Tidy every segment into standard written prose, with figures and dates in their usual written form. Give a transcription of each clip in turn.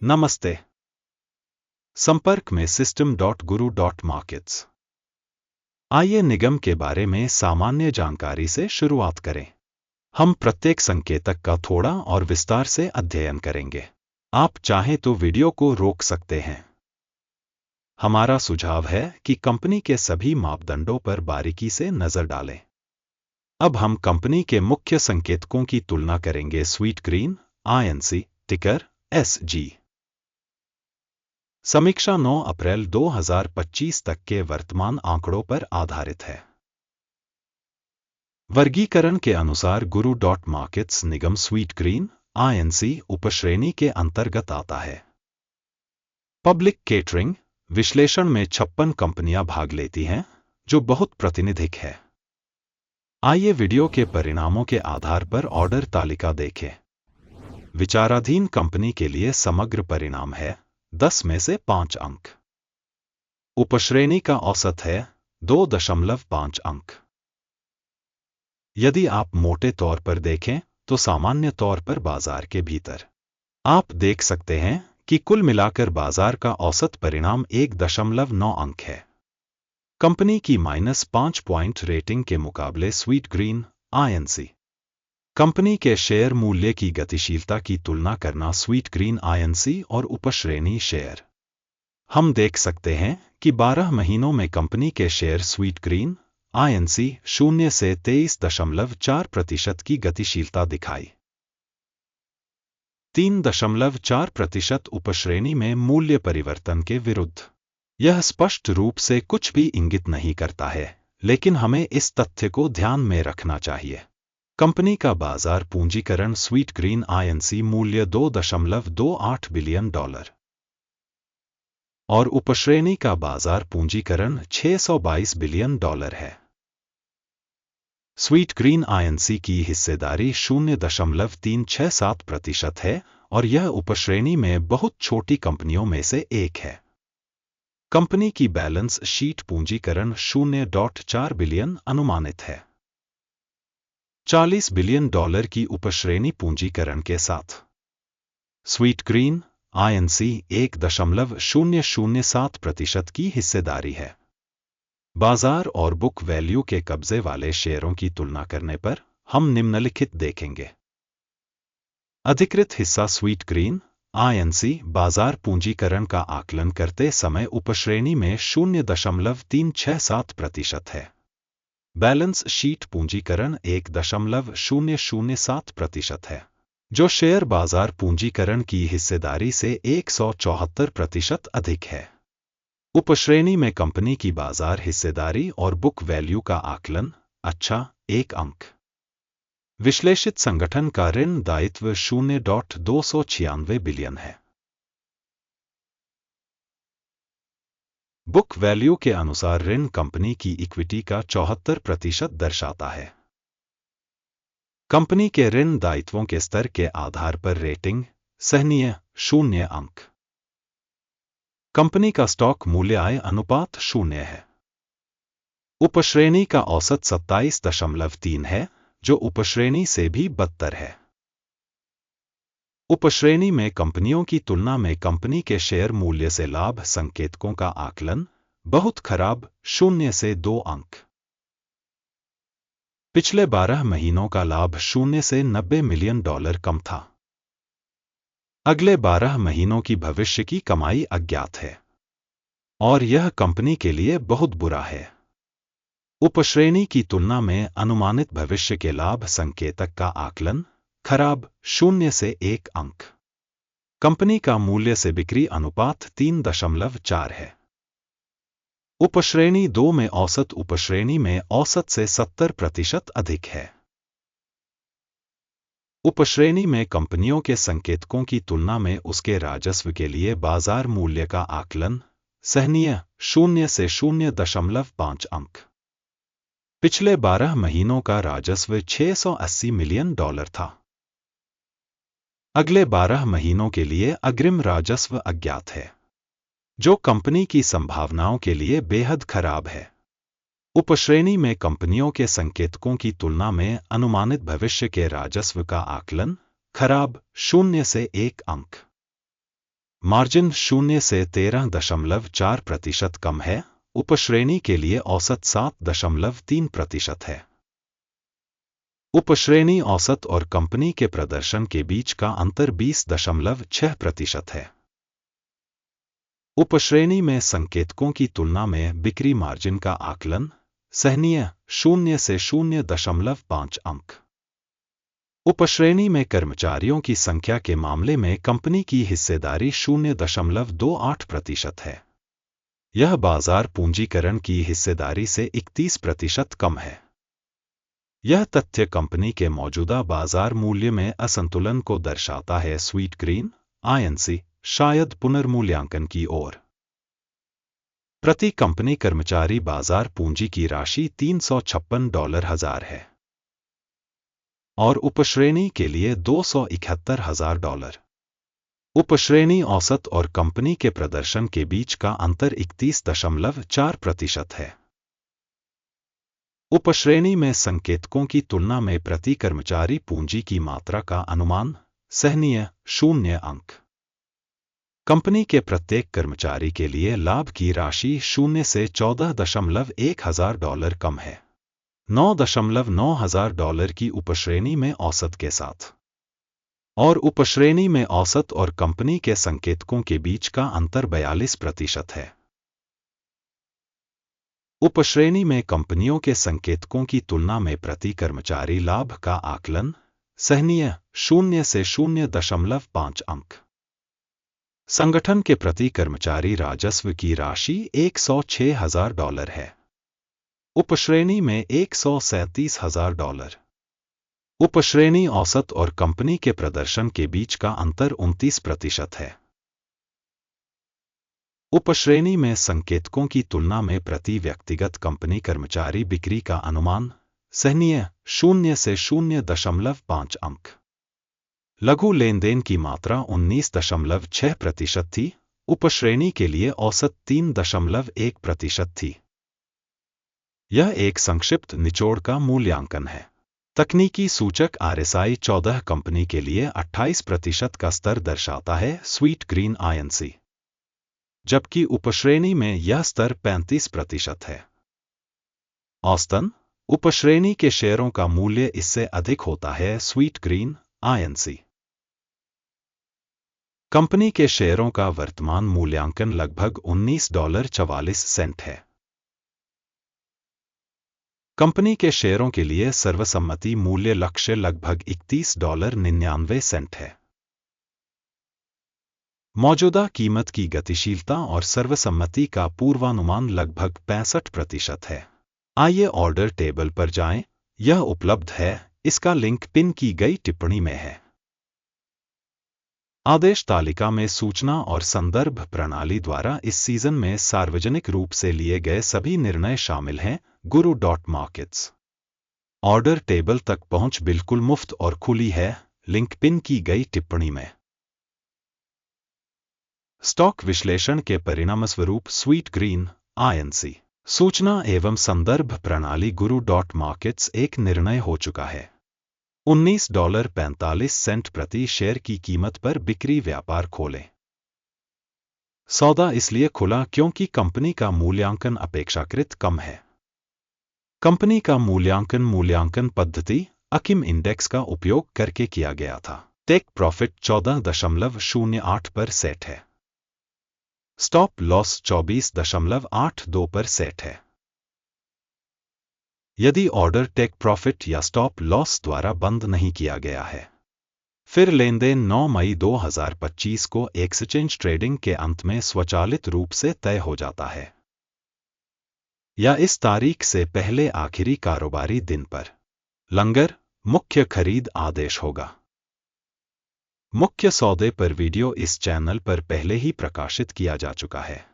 नमस्ते। संपर्क में system.guru.markets। आइए निगम के बारे में सामान्य जानकारी से शुरुआत करें। हम प्रत्येक संकेतक का थोड़ा और विस्तार से अध्ययन करेंगे। आप चाहें तो वीडियो को रोक सकते हैं। हमारा सुझाव है कि कंपनी के सभी मापदंडों पर बारीकी से नजर डालें। अब हम कंपनी के मुख्य संकेतकों की तुलना करेंगे। स्वीट ग्रीन INC, टिकर SG। समीक्षा 9 अप्रैल 2025 तक के वर्तमान आंकड़ों पर आधारित है। वर्गीकरण के अनुसार Guru.markets निगम स्वीट ग्रीन INC उपश्रेणी के अंतर्गत आता है। पब्लिक केटरिंग विश्लेषण में 56 कंपनियां भाग लेती हैं, जो बहुत प्रातिनिधिक है। आइए वीडियो के परिणामों के आधार पर ऑर्डर तालिका देखें। विचाराधीन कंपनी के लिए समग्र परिणाम है 10 में से 5 अंक। उपश्रेणी का औसत है 2.5 अंक। यदि आप मोटे तौर पर देखें तो सामान्य तौर पर बाजार के भीतर आप देख सकते हैं कि कुल मिलाकर बाजार का औसत परिणाम 1.9 अंक है। कंपनी की -5 पॉइंट रेटिंग के मुकाबले स्वीट ग्रीन INC। कंपनी के शेयर मूल्य की गतिशीलता की तुलना करना स्वीट ग्रीन INC और उपश्रेणी शेयर। हम देख सकते हैं कि 12 महीनों में कंपनी के शेयर स्वीट ग्रीन INC 0 से 23.4% की गतिशीलता दिखाई। 3.4% उपश्रेणी में मूल्य परिवर्तन के विरुद्ध। यह स्पष्ट रूप से कुछ भी इंगित नहीं करता है, लेकिन हमें इस तथ्य को ध्यान में रखना चाहिए। कंपनी का बाजार पूंजीकरण स्वीट ग्रीन INC मूल्य $2.28 बिलियन और उपश्रेणी का बाजार पूंजीकरण $622 बिलियन है। स्वीट ग्रीन INC की हिस्सेदारी 0.367% है और यह उपश्रेणी में बहुत छोटी कंपनियों में से एक है। कंपनी की बैलेंस शीट पूंजीकरण $0.4 बिलियन अनुमानित है। $40 बिलियन की उपश्रेणी पूंजीकरण के साथ स्वीट ग्रीन INC 1.007% की हिस्सेदारी है। बाजार और बुक वैल्यू के कब्जे वाले शेयरों की तुलना करने पर हम निम्नलिखित देखेंगे। अधिकृत हिस्सा स्वीट ग्रीन INC बाजार पूंजीकरण का आकलन करते समय उपश्रेणी में 0.367% है। बैलेंस शीट पूंजीकरण 1.007% है, जो शेयर बाजार पूंजीकरण की हिस्सेदारी से 174% अधिक है। उपश्रेणी में कंपनी की बाजार हिस्सेदारी और बुक वैल्यू का आकलन 1 अंक। विश्लेषित संगठन का ऋण दायित्व 0.296 बिलियन है। बुक वैल्यू के अनुसार ऋण कंपनी की इक्विटी का 74% दर्शाता है। कंपनी के ऋण दायित्वों के स्तर के आधार पर रेटिंग सहनीय 0 अंक। कंपनी का स्टॉक मूल्य आय अनुपात 0 है। उपश्रेणी का औसत 27.3 है, जो उपश्रेणी से भी बदतर है। उपश्रेणी में कंपनियों की तुलना में कंपनी के शेयर मूल्य से लाभ संकेतकों का आकलन बहुत खराब 0 से 2 अंक। पिछले 12 महीनों का लाभ 0 से $90 मिलियन कम था। अगले 12 महीनों की भविष्य की कमाई अज्ञात है और यह कंपनी के लिए बहुत बुरा है। उपश्रेणी की तुलना में अनुमानित भविष्य के लाभ संकेतक का आकलन खराब 0 से 1 अंक। कंपनी का मूल्य से बिक्री अनुपात 3.4 है। उपश्रेणी 2 में औसत उपश्रेणी में औसत से 70% अधिक है। उपश्रेणी में कंपनियों के संकेतकों की तुलना में उसके राजस्व के लिए बाजार मूल्य का आकलन सहनीय 0 से 0.5 अंक। पिछले 12 महीनों का राजस्व $680 मिलियन था। अगले 12 महीनों के लिए अग्रिम राजस्व अज्ञात है, जो कंपनी की संभावनाओं के लिए बेहद खराब है। उपश्रेणी में कंपनियों के संकेतकों की तुलना में अनुमानित भविष्य के राजस्व का आकलन खराब 0 से 1 अंक। मार्जिन 0 से 13.4% कम है। उपश्रेणी के लिए औसत 7.3% है। उपश्रेणी औसत और कंपनी के प्रदर्शन के बीच का अंतर 20.6% है। उपश्रेणी में संकेतकों की तुलना में बिक्री मार्जिन का आकलन सहनीय 0 से 0.5 अंक। उपश्रेणी में कर्मचारियों की संख्या के मामले में कंपनी की हिस्सेदारी 0.28% है। यह बाजार पूंजीकरण की हिस्सेदारी से 31% कम है। यह तथ्य कंपनी के मौजूदा बाजार मूल्य में असंतुलन को दर्शाता है। स्वीटग्रीन INC शायद पुनर्मूल्यांकन की ओर। प्रति कंपनी कर्मचारी बाजार पूंजी की राशि $356,000 है और उपश्रेणी के लिए $271,000। उपश्रेणी औसत और कंपनी के प्रदर्शन के बीच का अंतर 31.4% है। उपश्रेणी में संकेतकों की तुलना में प्रति कर्मचारी पूंजी की मात्रा का अनुमान सहनीय 0 अंक। कंपनी के प्रत्येक कर्मचारी के लिए लाभ की राशि 0 से $14,100 कम है। $9,900 की उपश्रेणी में औसत के साथ और उपश्रेणी में औसत और कंपनी के संकेतकों के बीच का अंतर 42% है। उपश्रेणी में कंपनियों के संकेतकों की तुलना में प्रति कर्मचारी लाभ का आकलन सहनीय 0 से 0.5 अंक। संगठन के प्रति कर्मचारी राजस्व की राशि $106,000 है। उपश्रेणी में $137,000। उपश्रेणी औसत और कंपनी के प्रदर्शन के बीच का अंतर 29% है। उपश्रेणी में संकेतकों की तुलना में प्रति व्यक्तिगत कंपनी कर्मचारी बिक्री का अनुमान सहनीय 0 से 0.5 अंक। लघु लेनदेन की मात्रा 19.6% थी। उपश्रेणी के लिए औसत 3.1% थी। यह एक संक्षिप्त निचोड़ का मूल्यांकन है। तकनीकी सूचक RSI 14 कंपनी के लिए 28% का स्तर दर्शाता है। स्वीटग्रीन INC, जबकि उपश्रेणी में यह स्तर 35% है। औसतन उपश्रेणी के शेयरों का मूल्य इससे अधिक होता है। स्वीटग्रीन INC कंपनी के शेयरों का वर्तमान मूल्यांकन लगभग $19.44 है। कंपनी के शेयरों के लिए सर्वसम्मति मूल्य लक्ष्य लगभग $31.99 है। मौजूदा कीमत की गतिशीलता और सर्वसम्मति का पूर्वानुमान लगभग 65% है। आइए ऑर्डर टेबल पर जाएं, यह उपलब्ध है। इसका लिंक पिन की गई टिप्पणी में है। आदेश तालिका में सूचना और संदर्भ प्रणाली द्वारा इस सीजन में सार्वजनिक रूप से लिए गए सभी निर्णय शामिल हैं। Guru.markets ऑर्डर टेबल तक पहुंच बिल्कुल मुफ्त और खुली है। लिंक पिन की गई टिप्पणी में। स्टॉक विश्लेषण के परिणामस्वरूप स्वीटग्रीन INC सूचना एवं संदर्भ प्रणाली Guru.markets एक निर्णय हो चुका है। $19.45 प्रति शेयर की कीमत पर बिक्री व्यापार खोलें। सौदा इसलिए खुला क्योंकि कंपनी का मूल्यांकन अपेक्षाकृत कम है। कंपनी का मूल्यांकन पद्धति अकिम इंडेक्स का उपयोग करके किया गया था। टेक प्रॉफिट 14.08 पर सेट है। स्टॉप लॉस 24.82 पर सेट है। यदि ऑर्डर टेक प्रॉफिट या स्टॉप लॉस द्वारा बंद नहीं किया गया है, फिर लेनदेन 9 मई 2025 को एक्सचेंज ट्रेडिंग के अंत में स्वचालित रूप से तय हो जाता है या इस तारीख से पहले आखिरी कारोबारी दिन पर। लंगर मुख्य खरीद आदेश होगा। मुख्य सौदे पर वीडियो इस चैनल पर पहले ही प्रकाशित किया जा चुका है।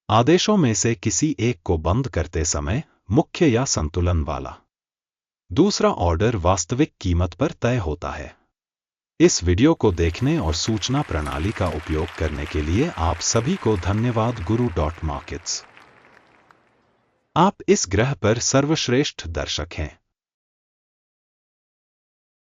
आदेशों में से किसी एक को बंद करते समय मुख्य या संतुलन वाला दूसरा ऑर्डर वास्तविक कीमत पर तय होता है। इस वीडियो को देखने और सूचना प्रणाली का उपयोग करने के लिए आप सभी को धन्यवाद। Guru.markets आप इस ग्रह पर सर्वश्रेष्ठ दर्शक हैं।